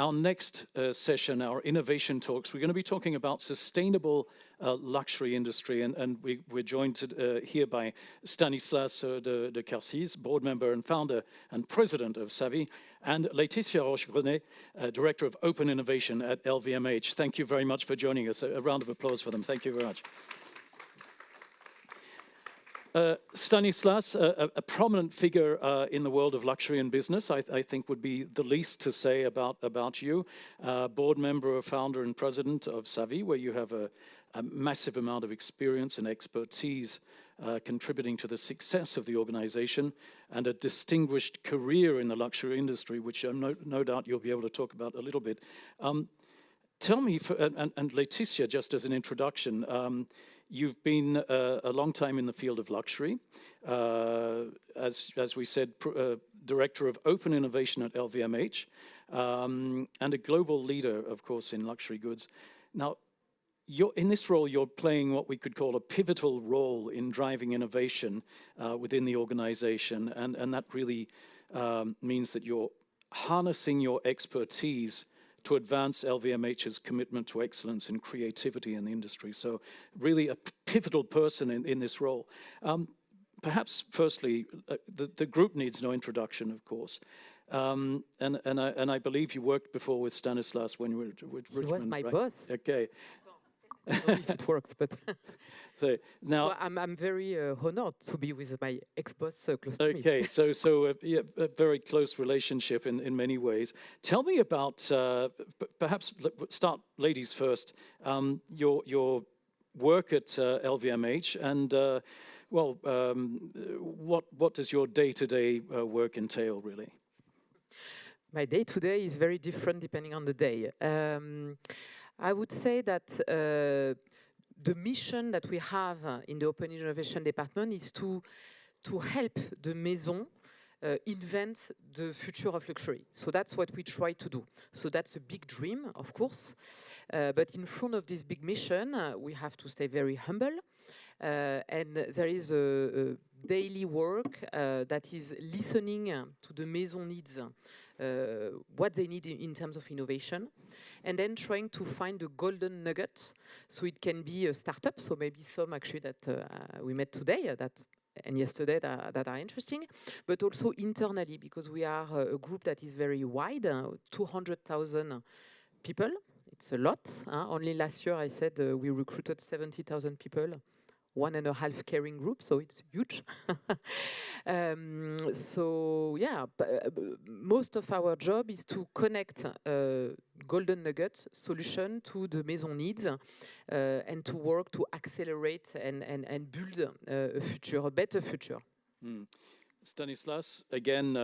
our next session, our innovation talks, we're going to be talking about sustainable luxury industry, and we're joined here by Stanislas de Quercize, board member and founder and president of SAVIH, and Laetitia Roche-Grenet, director of open innovation at LVMH. Thank you very much for joining us. A round of applause for them. Thank you very much. Stanislas, a prominent figure in the world of luxury and business, I think would be the least to say about you. Board member, founder and president of SAVIH, where you have a massive amount of experience and expertise contributing to the success of the organization, and a distinguished career in the luxury industry, which no doubt you'll be able to talk about a little bit. Tell me, and Laetitia, just as an introduction, you've been a long time in the field of luxury. As we said, director of open innovation at LVMH, and a global leader, of course, in luxury goods. Now, in this role, you're playing what we could call a pivotal role in driving innovation within the organization, and that really means that you're harnessing your expertise to advance LVMH's commitment to excellence and creativity in the industry. So really a pivotal person in this role. Perhaps firstly, the group needs no introduction, of course. And I believe you worked before with Stanislas when you were with Richmond. He was my boss. Okay. I don't know if it works, but so now so I'm very honored to be with my ex-boss close to me. Okay, so yeah, a very close relationship in many ways. Tell me about, perhaps start ladies first, your work at LVMH, and what does your day-to-day work entail, really? My day-to-day is very different depending on the day. I would say that the mission that we have in the Open Innovation Department is to help the Maison invent the future of luxury. So that's what we try to do. So that's a big dream, of course. But in front of this big mission, we have to stay very humble. And there is a daily work that is listening to the Maison needs, what they need in terms of innovation, and then trying to find the golden nugget. So it can be a startup, so maybe some actually that we met today and yesterday that are interesting, but also internally, because we are a group that is very wide, 200,000 people. It's a lot. Only last year I said we recruited 70,000 people, 1.5 caring group, so it's huge. So yeah, most of our job is to connect golden nugget solution to the Maison needs, and to work to accelerate and build a better future. Mm. Stanislas, again,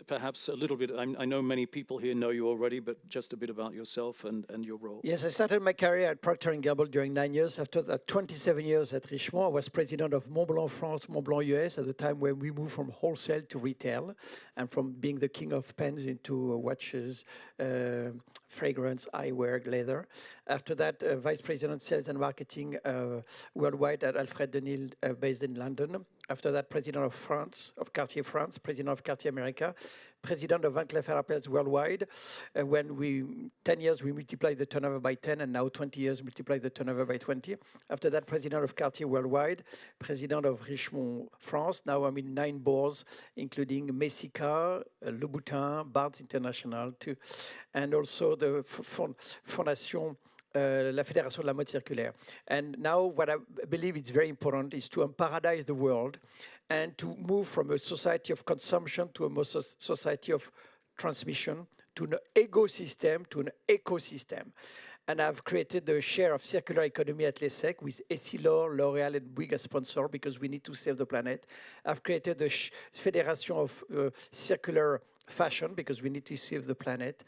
perhaps a little bit, I know many people here know you already, but just a bit about yourself and your role. Yes, I started my career at Procter & Gamble during 9 years. After that, 27 years at Richemont. I was president of Montblanc France, Montblanc US at the time when we moved from wholesale to retail, and from being the king of pens into watches, fragrance, eyewear, leather. After that, vice president sales and marketing worldwide at Alfred Dunhill, based in London. After that, president of France, of Cartier France, president of Cartier America, president of Van Cleef & Arpels worldwide. When 10 years, we multiplied the turnover by 10, and now 20 years, multiplied the turnover by 20. After that, president of Cartier worldwide, president of Richemont France. Now I'm in 9 boards, including Messica, Louboutin, Barnes International, too, and also the Fondation la Fédération de la Mode Circulaire. And now what I believe is very important is to paradise the world and to move from a society of consumption to a society of transmission, to an ecosystem to an ecosystem. And I've created the share of circular economy at l'ESSEC with Essilor, L'Oréal, and Bouygues as sponsor, because we need to save the planet. I've created the Federation of Circular Fashion, because we need to save the planet.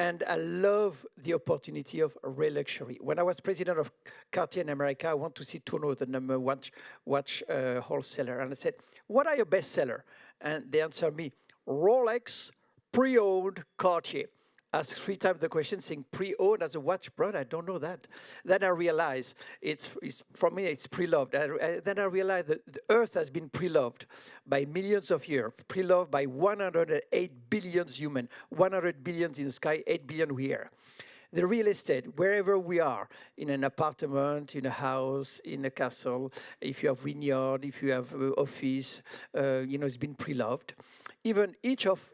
And I love the opportunity of real luxury. When I was president of Cartier in America, I want to see Tourneau, the number one watch wholesaler. And I said, what are your best seller? And they answered me, Rolex, pre-owned Cartier. asked 3 times the question, saying pre-owned as a watch brand. I don't know that. Then I realized it's for me, it's pre-loved. Then I realized that the Earth has been pre-loved by millions of years, pre-loved by 108 billion humans, 100 billion in the sky, 8 billion here. The real estate, wherever we are, in an apartment, in a house, in a castle, if you have vineyard, if you have office, it's been pre-loved. Even each of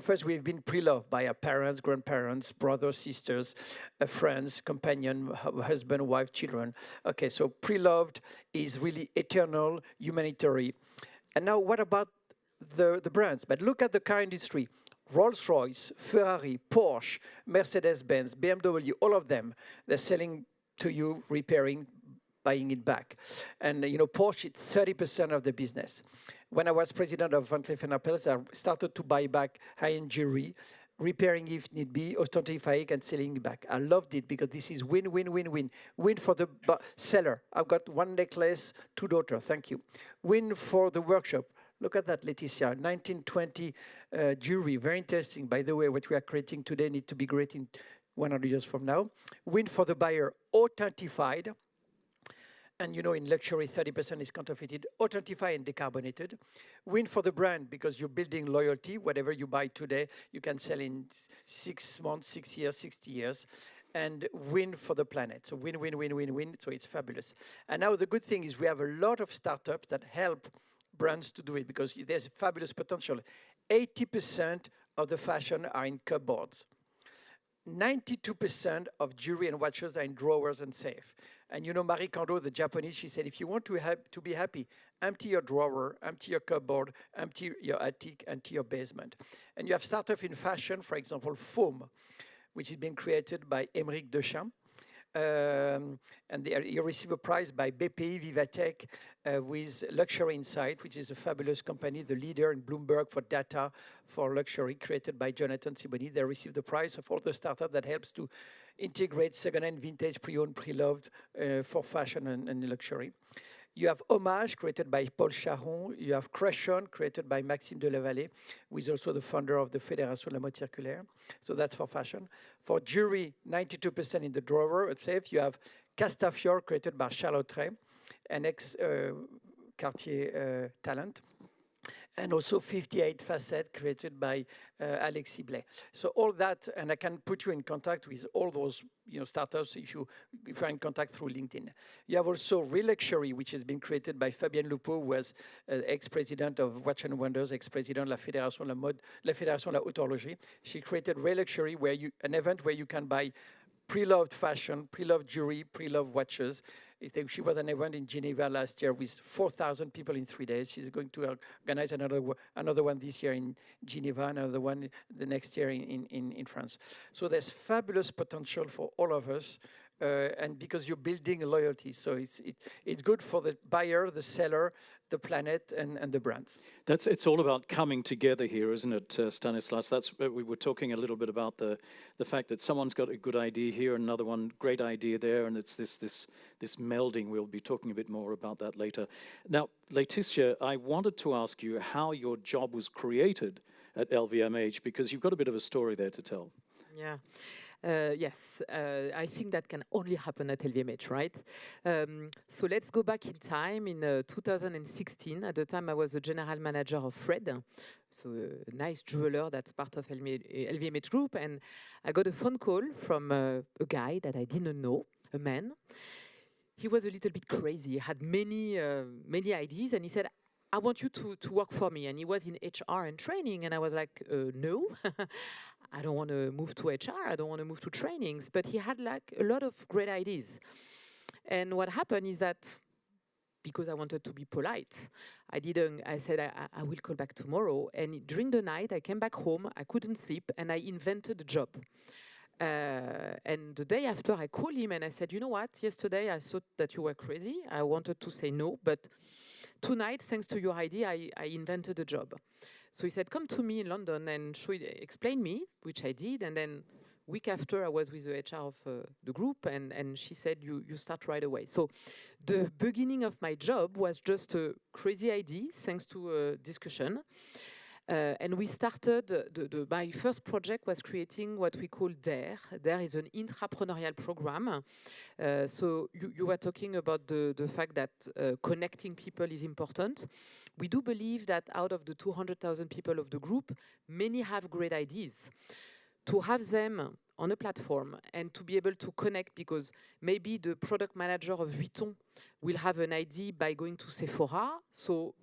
us, we've been pre-loved by our parents, grandparents, brothers, sisters, friends, companion, husband, wife, children. Okay, so pre-loved is really eternal, humanitarian. And now what about the brands? But look at the car industry. Rolls-Royce, Ferrari, Porsche, Mercedes-Benz, BMW, all of them, they're selling to you, repairing, buying it back. And Porsche is 30% of the business. When I was president of Van Cleef & Arpels, I started to buy back high-end jewelry, repairing if need be, authentifying and selling it back. I loved it because this is win, win, win, win. Win for the seller. I've got 1 necklace, 2 daughters, thank you. Win for the workshop. Look at that, Laetitia, 1920 jewelry, very interesting. By the way, what we are creating today needs to be great in 100 years from now. Win for the buyer, authentified. And in luxury, 30% is counterfeited, authentified and decarbonated. Win for the brand because you're building loyalty. Whatever you buy today, you can sell in 6 months, 6 years, 60 years. And win for the planet. So win, win, win, win, win. So it's fabulous. And now the good thing is we have a lot of startups that help brands to do it because there's fabulous potential. 80% of the fashion are in cupboards. 92% of jewelry and watches are in drawers and safe. And Marie Kondo, the Japanese, she said, if you want to be happy, empty your drawer, empty your cupboard, empty your attic, empty your basement. And you have startups in fashion, for example, foam, which is being created by Émeric Deschamps. And you receive a prize by BPI Vivatech with Luxury Insight, which is a fabulous company, the leader in Bloomberg for data for luxury, created by Jonathan Siboni. They received the prize of all the startup that helps to integrate second-hand, vintage, pre-owned, pre-loved for fashion and luxury. You have Hommage, created by Paul Charon. You have Crescent, created by Maxime de la Vallée, who is also the founder of the Fédération de la Mode Circulaire. So that's for fashion. For jewelry, 92% in the drawer, it's safe. You have Castafiore, created by Charlotte Ray, an ex-Cartier talent. And also 58 Facettes, created by Alexis Blais. So all that, and I can put you in contact with all those startups if you're in contact through LinkedIn. You have also Real Luxury, which has been created by Fabienne Lupo, who was ex-president of Watch and Wonders, ex-president de la Fédération de la Mode, la Fédération de la Haute-Horlogerie. She created Real Luxury, an event where you can buy pre-loved fashion, pre-loved jewelry, pre-loved watches. She was an event in Geneva last year with 4,000 people in 3 days. She's going to organize another one this year in Geneva, another one the next year in France. So there's fabulous potential for all of us, and because you're building loyalty. So it's good for the buyer, the seller, the planet, and the brands. It's all about coming together here, isn't it, Stanislas? We were talking a little bit about the fact that someone's got a good idea here, another one great idea there, and it's this melding. We'll be talking a bit more about that later. Now, Laetitia, I wanted to ask you how your job was created at LVMH, because you've got a bit of a story there to tell. Yeah. Yes, I think that can only happen at LVMH, right? So let's go back in time in 2016. At the time, I was the general manager of Fred, so a nice jeweler that's part of LVMH Group. And I got a phone call from a guy that I didn't know, a man. He was a little bit crazy. He had many ideas, and he said, I want you to work for me. And he was in HR and training, and I was like, no. I don't want to move to HR. I don't want to move to trainings. But he had like a lot of great ideas. And what happened is that because I wanted to be polite, I said, I will call back tomorrow. And during the night, I came back home. I couldn't sleep. And I invented a job. And the day after, I called him and I said, you know what? Yesterday, I thought that you were crazy. I wanted to say no. But tonight, thanks to your idea, I invented a job. So he said, come to me in London and explain me, which I did. And then week after, I was with the HR of the group, and she said, you start right away. So the beginning of my job was just a crazy idea, thanks to a discussion. And we started, my first project was creating what we call DARE. DARE is an intrapreneurial program. So you were talking about the fact that connecting people is important. We do believe that out of the 200,000 people of the group, many have great ideas. To have them on a platform and to be able to connect, because maybe the product manager of Vuitton will have an idea by going to Sephora, so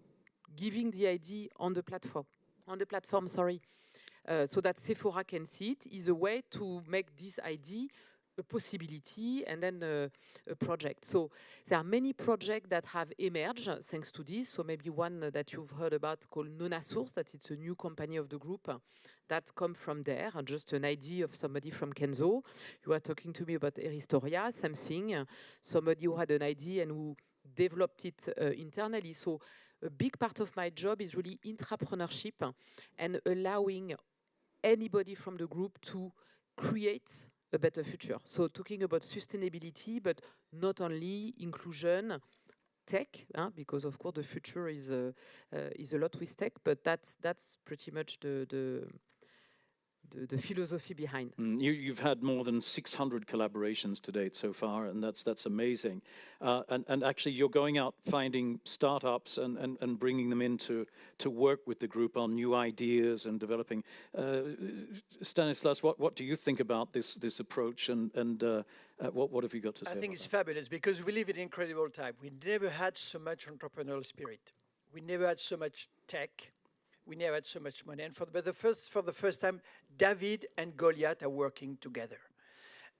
giving the idea on the platform, so that Sephora can see it is a way to make this idea a possibility and then a project. So there are many projects that have emerged thanks to this. So maybe one that you've heard about called Nona Source, that it's a new company of the group that come from there, just an idea of somebody from Kenzo. You were talking to me about Eristoria, same thing. Somebody who had an idea and who developed it internally. So a big part of my job is really intrapreneurship and allowing anybody from the group to create a better future. So talking about sustainability, but not only inclusion, tech, because of course the future is a lot with tech, but that's pretty much the philosophy behind. You've had more than 600 collaborations to date so far, and that's amazing. And actually, you're going out finding startups and bringing them in to work with the group on new ideas and developing. Stanislas, what do you think about this approach, and what have you got to say? I think it's fabulous because we live in an incredible time. We never had so much entrepreneurial spirit. We never had so much tech. We never had so much money. And for the first time, David and Goliath are working together.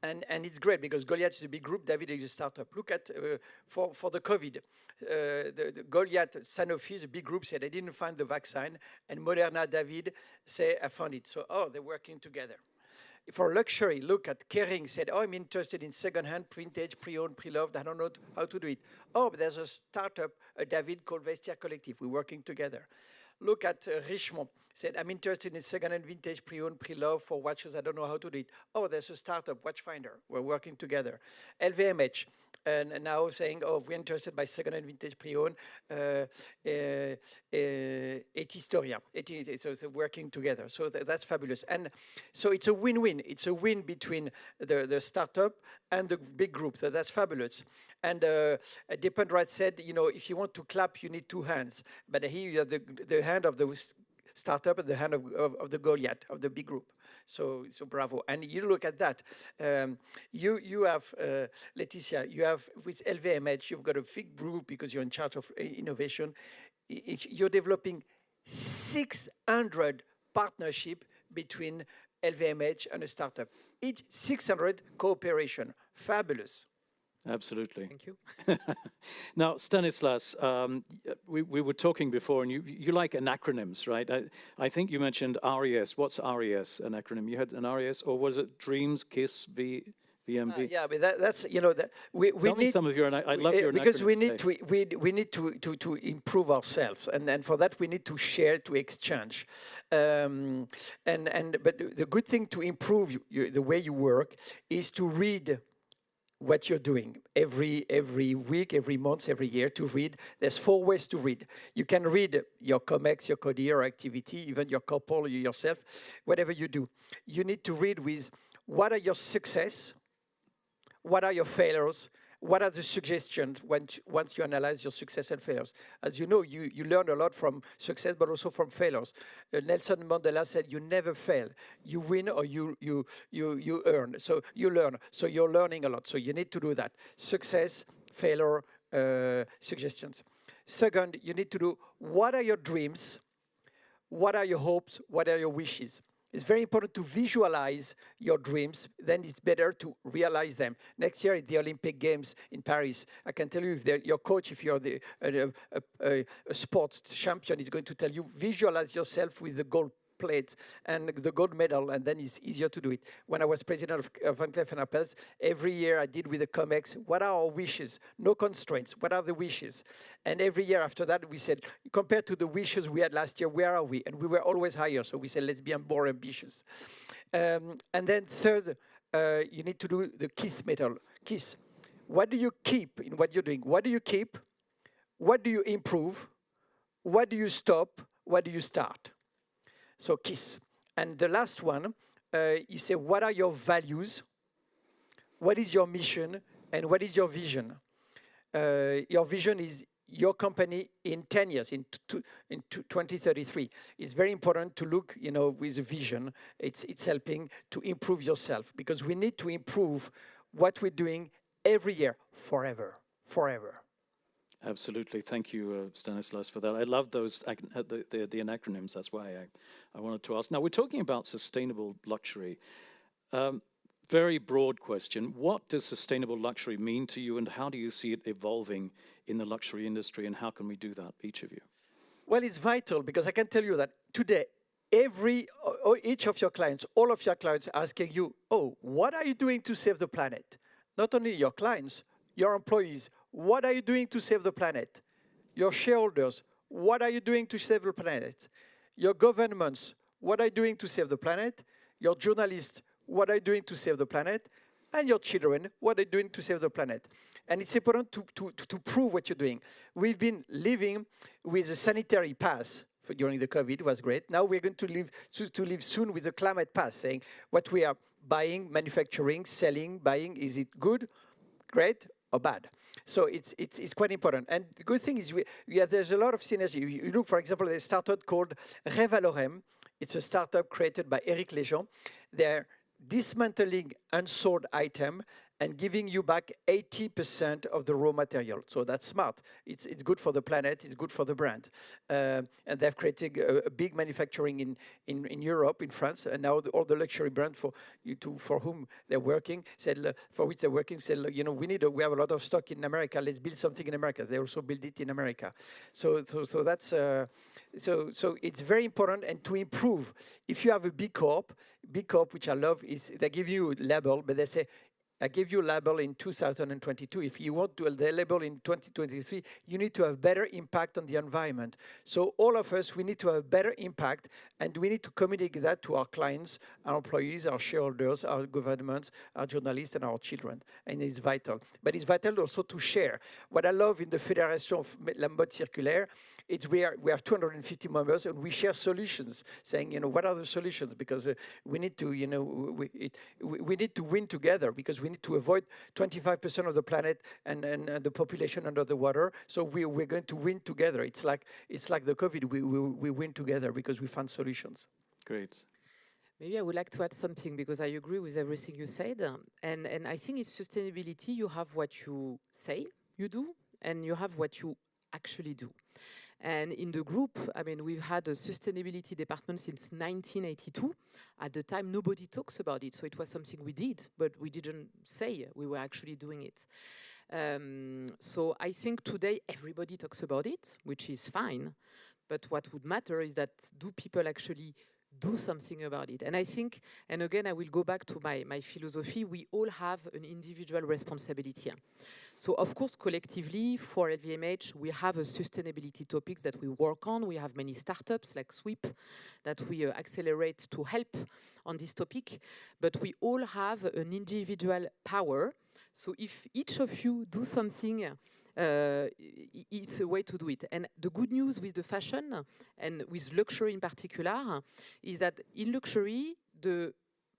And it's great because Goliath is a big group, David is a startup. Look at, for the COVID, the Goliath, Sanofi is a big group, said they didn't find the vaccine. And Moderna, David, say, I found it. So, they're working together. For luxury, look at Kering, said, I'm interested in second-hand, vintage, pre-owned, pre-loved. I don't know how to do it. But there's a startup, David, called Vestiaire Collective. We're working together. Look at Richemont, said, I'm interested in second-hand, vintage, pre-owned, pre-loved for watches. I don't know how to do it. There's a startup, Watchfinder. We're working together. LVMH, and now saying, we're interested by second-hand, vintage, pre-owned, Historia. So working together. So that's fabulous. And so it's a win-win. It's a win between the startup and the big group. So that's fabulous. And Dependrat said, if you want to clap, you need two hands. But here you have the hand of the startup and the hand of the Goliath, of the big group. So bravo. And you look at that. You have, Laetitia, you have with LVMH, you've got a big group because you're in charge of innovation. You're developing 600 partnership between LVMH and a startup. Each 600 cooperation. Fabulous. Absolutely. Thank you. Now, Stanislas, we were talking before, and you like acronyms, right? I think you mentioned RES. What's RES, an acronym? You had an RES, or was it Dreams, KISS, VMV? Yeah, but that's that we Tell me need some of your. I love your because we need acronyms we need to improve ourselves, and for that we need to share, to exchange, but the good thing to improve the way you work is to read what you're doing every week, every month, every year, to read. There's 4 ways to read. You can read your COMEX, your CODIR, your activity, even your couple, yourself, whatever you do. You need to read with what are your success, what are your failures, what are the suggestions once you analyze your success and failures. As you know, you learn a lot from success, but also from failures. Nelson Mandela said, you never fail. You win or you earn. So you learn. So you're learning a lot. So you need to do that. Success, failure, suggestions. Second, you need to do, what are your dreams? What are your hopes? What are your wishes? It's very important to visualize your dreams, then it's better to realize them. Next year at the Olympic Games in Paris, I can tell you, if your coach, if you're a sports champion, is going to tell you, visualize yourself with the gold plate and the gold medal, and then it's easier to do it. When I was president of Van Cleef & Arpels, every year I did with the COMEX, what are our wishes? No constraints, what are the wishes? And every year after that, we said, compared to the wishes we had last year, where are we? And we were always higher, so we said, let's be more ambitious. And then third, you need to do the KISS medal. KISS. What do you keep in what you're doing? What do you keep? What do you improve? What do you stop? What do you start? So KISS. And the last one, you say, what are your values? What is your mission? And what is your vision? Your vision is your company in 10 years, in 2033. It's very important to look, with a vision. It's helping to improve yourself, because we need to improve what we're doing every year, forever. Absolutely. Thank you, Stanislas, for that. I love those the acronyms. That's why I wanted to ask. Now, we're talking about sustainable luxury. Very broad question. What does sustainable luxury mean to you, and how do you see it evolving in the luxury industry, and how can we do that, each of you? Well, it's vital, because I can tell you that today, each of your clients, all of your clients are asking you, what are you doing to save the planet? Not only your clients, your employees, what are you doing to save the planet? Your shareholders, what are you doing to save the planet? Your governments, what are you doing to save the planet? Your journalists, what are you doing to save the planet? And your children, what are you doing to save the planet? And it's important to prove what you're doing. We've been living with a sanitary pass during the COVID, was great. Now we're going to live soon with a climate pass, saying what we are buying, manufacturing, selling, buying, is it good, great, or bad? So it's quite important. And the good thing is there's a lot of synergy. You look, for example, there's a startup called Revalorem. It's a startup created by Eric Lejean. They're dismantling unsold item and giving you back 80% of the raw material. So that's smart. It's good for the planet, it's good for the brand. And they've created a big manufacturing in Europe, in France, and now all the luxury brands for whom they're working, for which they're working, said, we have a lot of stock in America, let's build something in America. They also build it in America. So that's so it's very important. And to improve, if you have a B Corp, which I love, is they give you a label, but they say, I gave you a label in 2022. If you want to the label in 2023, you need to have better impact on the environment. So all of us, we need to have better impact, and we need to communicate that to our clients, our employees, our shareholders, our governments, our journalists, and our children. And it's vital. But it's vital also to share. What I love in the Fédération of la Mode Circulaire, it's we have 250 members, and we share solutions, saying, what are the solutions? Because we need to, we need to win together, because we need to avoid 25% of the planet and the population under the water. So we're going to win together. It's like the COVID. We win together because we found solutions. Great. Maybe I would like to add something, because I agree with everything you said. And I think it's sustainability. You have what you say you do, and you have what you actually do. And in the group, we've had a sustainability department since 1982. At the time, nobody talks about it. So it was something we did, but we didn't say we were actually doing it. So I think today everybody talks about it, which is fine. But what would matter is that, do people actually do something about it? And I think, and again, I will go back to my philosophy, we all have an individual responsibility. So of course, collectively, for LVMH, we have a sustainability topics that we work on. We have many startups like Sweep that we accelerate to help on this topic. But we all have an individual power. So if each of you do something, it's a way to do it. And the good news with the fashion, and with luxury in particular, is that in luxury, the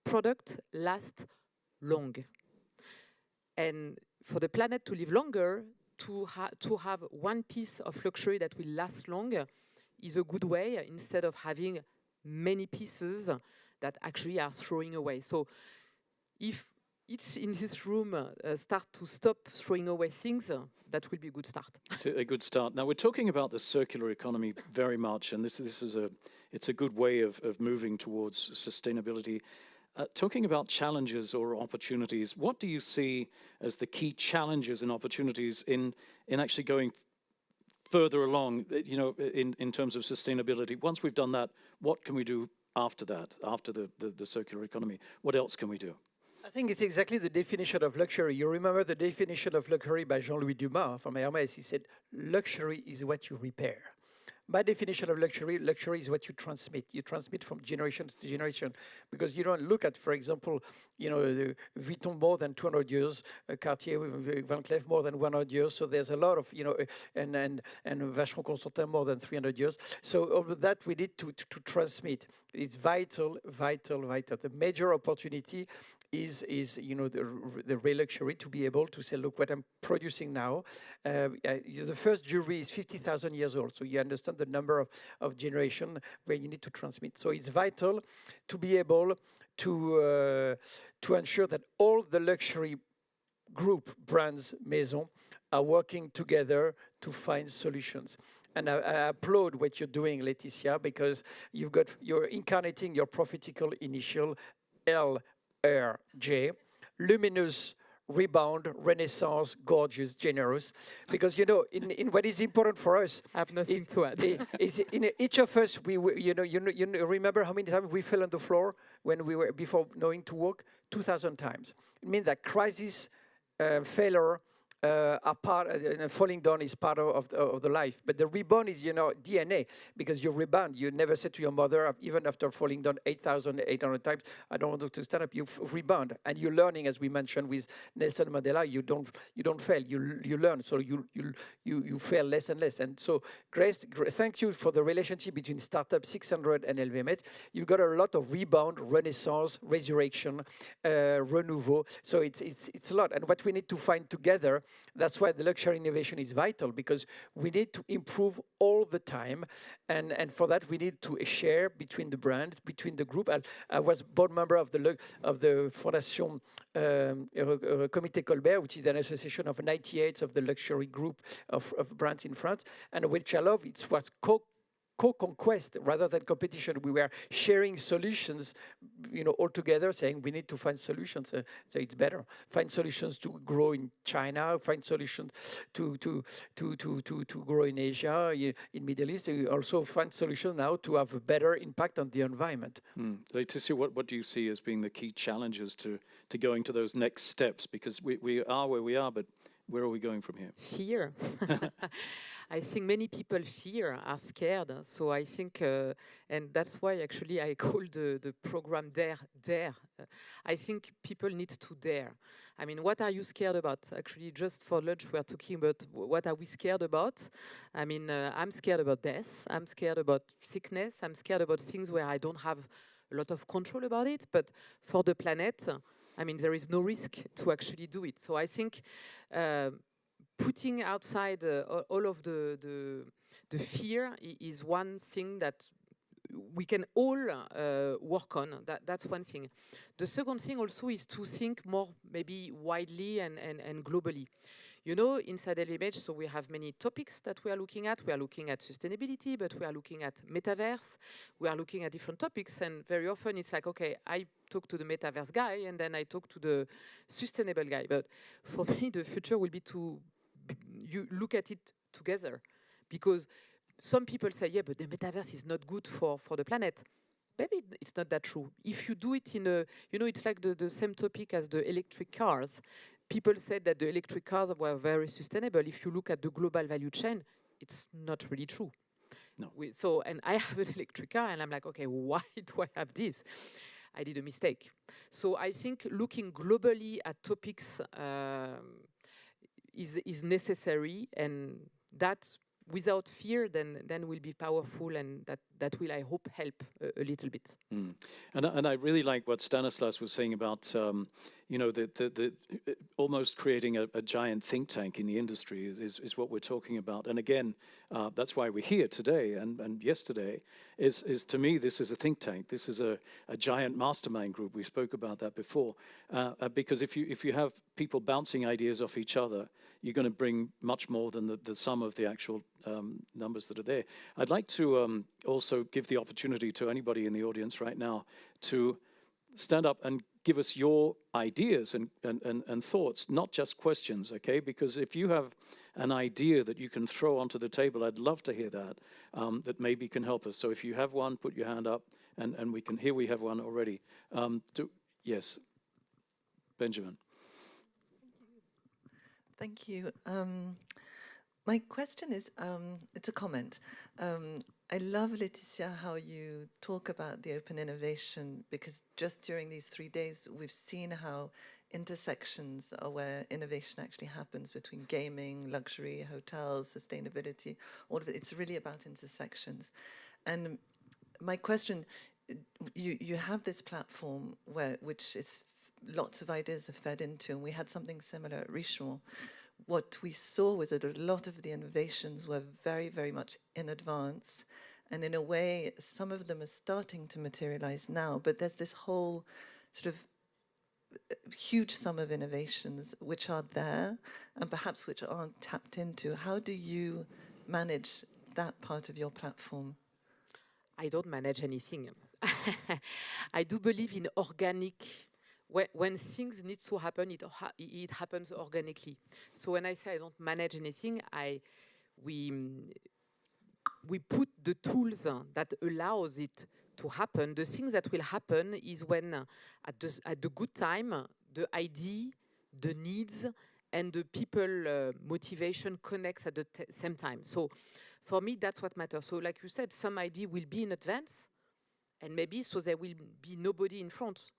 product lasts long. And for the planet to live longer, to have one piece of luxury that will last long is a good way, instead of having many pieces that actually are throwing away. So if each in this room start to stop throwing away things, that will be a good start. A good start. Now, we're talking about the circular economy very much, and this is it's a good way of moving towards sustainability. Talking about challenges or opportunities, what do you see as the key challenges and opportunities in actually going further along, in terms of sustainability? Once we've done that, what can we do after that, after the circular economy? What else can we do? I think it's exactly the definition of luxury. You remember the definition of luxury by Jean-Louis Dumas from Hermès. He said, luxury is what you repair. My definition of luxury is what you transmit. You transmit from generation to generation, because you don't look at, for example, the Vuitton more than 200 years, Cartier, Van Cleef more than 100 years. So there's a lot of, and Vacheron Constantin more than 300 years. So all of that we need to transmit. It's vital. The major opportunity is the real luxury, to be able to say, look, what I'm producing now. The first jewelry is 50,000 years old, so you understand the number of generation where you need to transmit. So it's vital to be able to ensure that all the luxury group brands, maison, are working together to find solutions. And I applaud what you're doing, Laetitia, because you're incarnating your prophetical initial LRJ, luminous, rebound, renaissance, gorgeous, generous. Because in what is important for us, I have nothing to add. is in each of us, we remember how many times we fell on the floor when we were before knowing to walk? 2,000 times. It means that crisis, failure, are part. Falling down is part of the life, but the rebound is DNA, because you rebound. You never said to your mother, even after falling down 8,800 times, I don't want to stand up. You rebound, and you're learning, as we mentioned with Nelson Mandela. You don't fail. You learn. So you fail less and less. And so, Grace, thank you for the relationship between Startup 600 and LVMH. You've got a lot of rebound, renaissance, resurrection, renouveau. So it's a lot, and what we need to find together. That's why the luxury innovation is vital, because we need to improve all the time, and for that we need to share between the brands, between the group. I was board member of the Fondation Comité Colbert, which is an association of 98 of the luxury group of brands in France, and which I love. It was co-conquest rather than competition. We were sharing solutions, all together, saying we need to find solutions. So it's better. Find solutions to grow in China. Find solutions to grow in Asia, in Middle East. We also find solutions now to have a better impact on the environment. Laetitia, what do you see as being the key challenges to going to those next steps? Because we are where we are, but where are we going from here? Fear. I think many people are scared. So I think, and that's why actually I call the program Dare. I think people need to dare. I mean, what are you scared about? Actually, just for lunch, we are talking about what are we scared about. I mean, I'm scared about death. I'm scared about sickness. I'm scared about things where I don't have a lot of control about it. But for the planet, I mean, there is no risk to actually do it. So I think putting outside all of the fear is one thing that we can all work on. That's one thing. The second thing also is to think more maybe widely and globally. Inside LVMH, so we have many topics that we are looking at. We are looking at sustainability, but we are looking at metaverse. We are looking at different topics, and very often it's like, okay, I talk to the metaverse guy, and then I talk to the sustainable guy. But for me, the future will be you look at it together, because some people say, yeah, but the metaverse is not good for the planet. Maybe it's not that true. If you do it in it's like the same topic as the electric cars. People said that the electric cars were very sustainable. If you look at the global value chain, it's not really true. No. And I have an electric car, and I'm like, okay, why do I have this? I did a mistake. So I think looking globally at topics is necessary, and that without fear then will be powerful, and that will, I hope, help a little bit. And I really like what Stanislas was saying about the almost creating a giant think tank in the industry is what we're talking about. And again, that's why we're here today and yesterday. Is to me, this is a think tank. This is a giant mastermind group. We spoke about that before, because if you have people bouncing ideas off each other, you're going to bring much more than the sum of the actual numbers that are there. I'd like to also give the opportunity to anybody in the audience right now to stand up and give us your ideas and thoughts, not just questions, okay? Because if you have an idea that you can throw onto the table, I'd love to hear that, that maybe can help us. So if you have one, put your hand up, and we can, here we have one already. Yes, Benjamin. Thank you. My question is, it's a comment. I love, Laetitia, how you talk about the open innovation, because just during these 3 days, we've seen how intersections are where innovation actually happens between gaming, luxury, hotels, sustainability, all of it. It's really about intersections. And my question, you have this platform which is lots of ideas are fed into, and we had something similar at Richemont. What we saw was that a lot of the innovations were very, very much in advance. And in a way, some of them are starting to materialize now, but there's this whole sort of huge sum of innovations which are there and perhaps which aren't tapped into. How do you manage that part of your platform? I don't manage anything. I do believe in organic. When things need to happen, it happens organically. So when I say I don't manage anything, we put the tools that allows it to happen. The things that will happen is when at the good time, the idea, the needs, and the people motivation connects at the same time. So for me, that's what matters. So like you said, some idea will be in advance, and maybe so there will be nobody in front.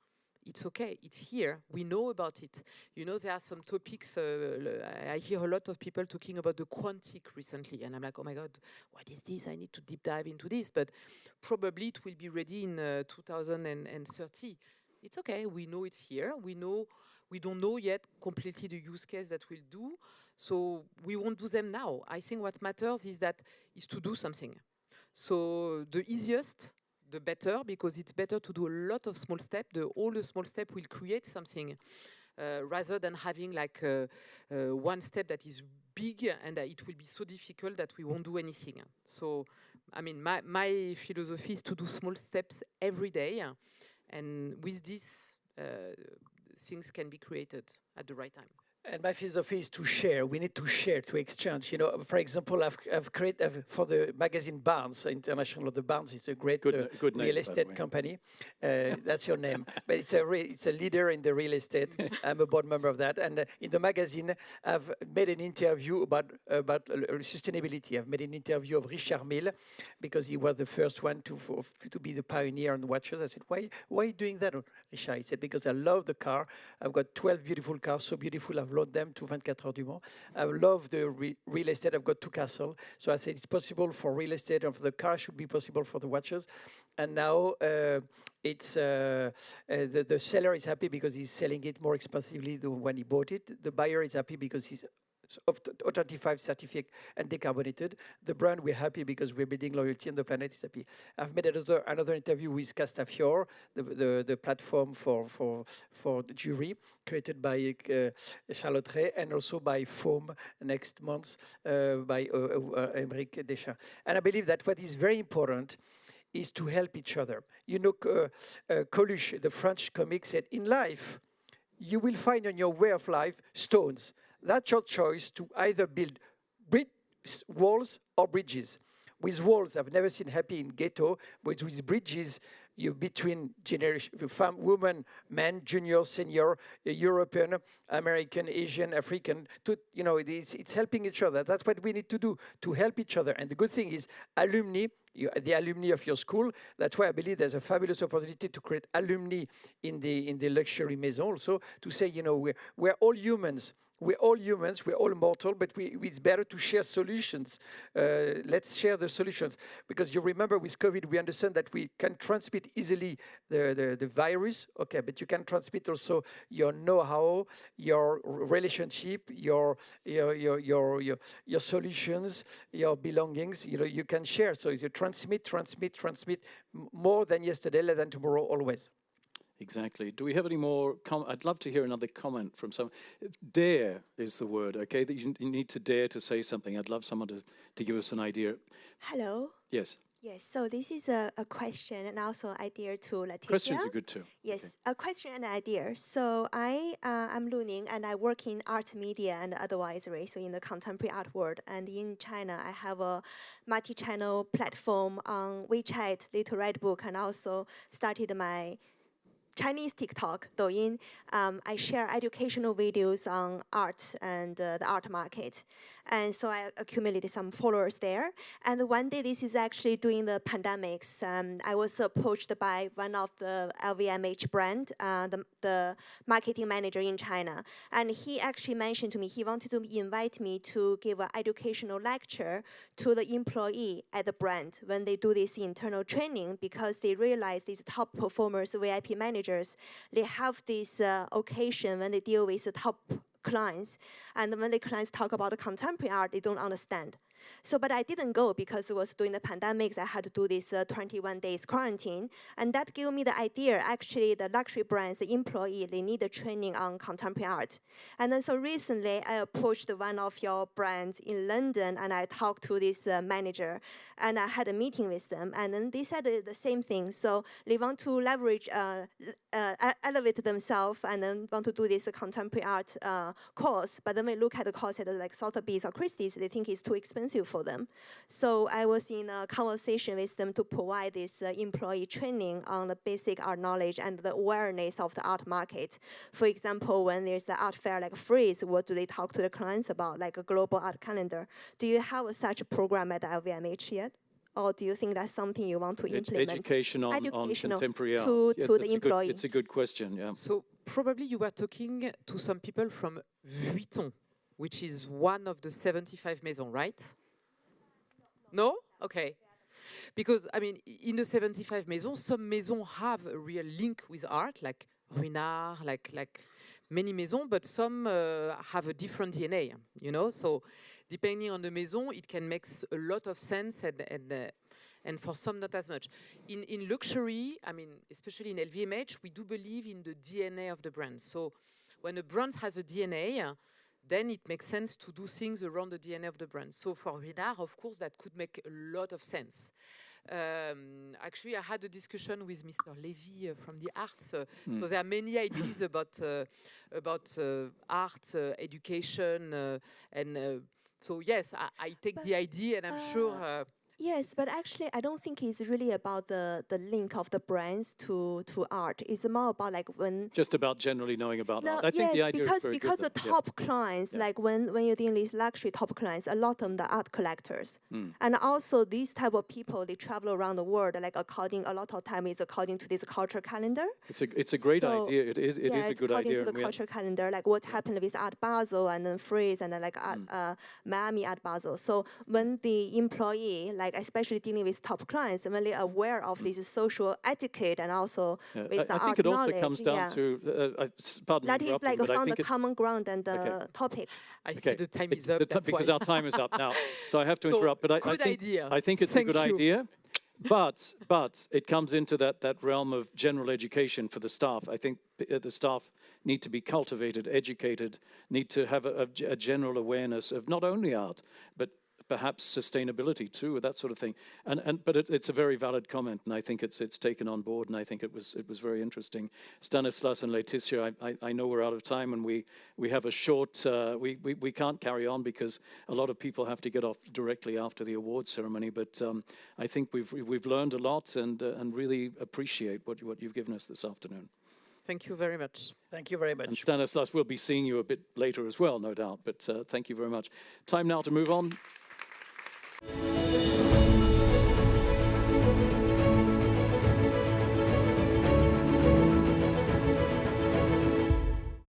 It's okay, it's here, we know about it. You know, there are some topics, I hear a lot of people talking about the quantic recently, and I'm like, oh my God, what is this? I need to deep dive into this, but probably it will be ready in 2030. It's okay, we know it's here, we don't know yet completely the use case that we'll do, so we won't do them now. I think what matters is to do something. So the easiest, the better, because it's better to do a lot of small steps. All the small steps will create something, rather than having like one step that is big and it will be so difficult that we won't do anything. So, I mean, my philosophy is to do small steps every day, and with this, things can be created at the right time. And my philosophy is to share. We need to share, to exchange. You know, for example, I've created for the magazine Barnes International. The Barnes is a great good name, real estate company. That's your name, but it's a leader in the real estate. I'm a board member of that. And in the magazine, I've made an interview about sustainability. I've made an interview of Richard Mille because he was the first one to be the pioneer on watches. I said, why are you doing that, Richard? He said, because I love the car. I've got 12 beautiful cars, so beautiful. I've loaned them to 24 Heures du Mans. I love the real estate. I've got 2 castles. So I said it's possible for real estate, and for the car should be possible for the watches. And now it's the seller is happy because he's selling it more expensively than when he bought it. The buyer is happy because he's authentified, certificate, and decarbonated. The brand, we're happy because we're building loyalty, and the planet is happy. I've made another interview with Castafiore, the platform for the jury, created by Charlotte Ray, and also by Foam next month by Émeric Deschamps. And I believe that what is very important is to help each other. You know, Coluche, the French comic, said, in life, you will find on your way of life stones. That's your choice to either build walls or bridges. With walls, I've never seen happy in ghetto, but with bridges, you between generation, women, men, junior, senior, European, American, Asian, African. You know, it's helping each other. That's what we need to do, to help each other. And the good thing is, alumni, the alumni of your school. That's why I believe there's a fabulous opportunity to create alumni in the luxury maison. Also, to say, you know, we're all humans. We're all humans, we're all mortal, but it's better to share solutions. Let's share the solutions. Because you remember with COVID, we understand that we can transmit easily the virus, okay, but you can transmit also your know-how, your relationship, your solutions, your belongings, you know, you can share. So you transmit more than yesterday, less than tomorrow, always. Exactly. Do we have any more? I'd love to hear another comment from someone. Dare is the word, okay? That you need to dare to say something. I'd love someone to give us an idea. Hello. Yes. Yes, so this is a question and also idea to Laetitia. Questions are good too. Yes, okay. A question and idea. So I'm Lu Ning, and I work in art media and advisory, so in the contemporary art world. And in China, I have a multi-channel platform on WeChat, Little Red Book, and also started my Chinese TikTok, Douyin. I share educational videos on art and the art market. And so I accumulated some followers there. And one day, this is actually during the pandemics, I was approached by one of the LVMH brand, the marketing manager in China. And he actually mentioned to me, he wanted to invite me to give an educational lecture to the employee at the brand when they do this internal training, because they realize these top performers, VIP managers, they have this occasion when they deal with the top clients, and when the clients talk about the contemporary art, they don't understand. So, but I didn't go because it was during the pandemics. I had to do this 21 days quarantine, and that gave me the idea. Actually, the luxury brands, the employee, they need a training on contemporary art. And then so recently, I approached one of your brands in London, and I talked to this manager, and I had a meeting with them, and then they said the same thing. So they want to leverage, elevate themselves, and then want to do this contemporary art course. But then we look at the course at like Sotheby's or Christie's, they think it's too expensive for them. So I was in a conversation with them to provide this employee training on the basic art knowledge and the awareness of the art market. For example, when there's the art fair like Frieze, what do they talk to the clients about, like a global art calendar? Do you have such a program at LVMH yet? Or do you think that's something you want to implement? Education on contemporary art. To the employee. It's a good question, yeah. So probably you were talking to some people from Vuitton, which is one of the 75 maisons, right? No? Okay. Because, I mean, in the 75 maisons, some maisons have a real link with art, like Ruinart, like many maisons, but some have a different DNA, you know? So depending on the maison, it can make a lot of sense, and for some, not as much. In luxury, I mean, especially in LVMH, we do believe in the DNA of the brand. So when a brand has a DNA, then it makes sense to do things around the DNA of the brand. So for Ruinart, of course, that could make a lot of sense. Actually, I had a discussion with Mr. Levy from the arts. So there are many ideas about art, education, and so yes, I take the idea, and I'm sure... Yes, but actually, I don't think it's really about the link of the brands to art. It's more about like when... Just about generally knowing about art. I think yes, the idea is very because good, the top clients, like when you're dealing with luxury top clients, a lot of them are art collectors. And also these type of people, they travel around the world, like a lot of time is according to this culture calendar. It's a great idea. It is a good idea. According to the culture calendar, like what happened with Art Basel and then Frieze and then like Miami Art Basel. So when the employee, like especially dealing with top clients, when they're aware of this social etiquette and also with the art knowledge. I think it also comes down to, pardon me, that is like found the common ground and the topic. I see the time is up, because our time is up now. So I have to interrupt. But I think it's a good idea. But it comes into that realm of general education for the staff. I think the staff need to be cultivated, educated, need to have a general awareness of not only art, but perhaps sustainability too, that sort of thing. But it's a very valid comment, and I think it's taken on board, and I think it was very interesting. Stanislas and Laetitia, I know we're out of time, and we have a short. We can't carry on because a lot of people have to get off directly after the awards ceremony. But I think we've learned a lot, and really appreciate what you've given us this afternoon. Thank you very much. Thank you very much. And Stanislas, we'll be seeing you a bit later as well, no doubt. But thank you very much. Time now to move on.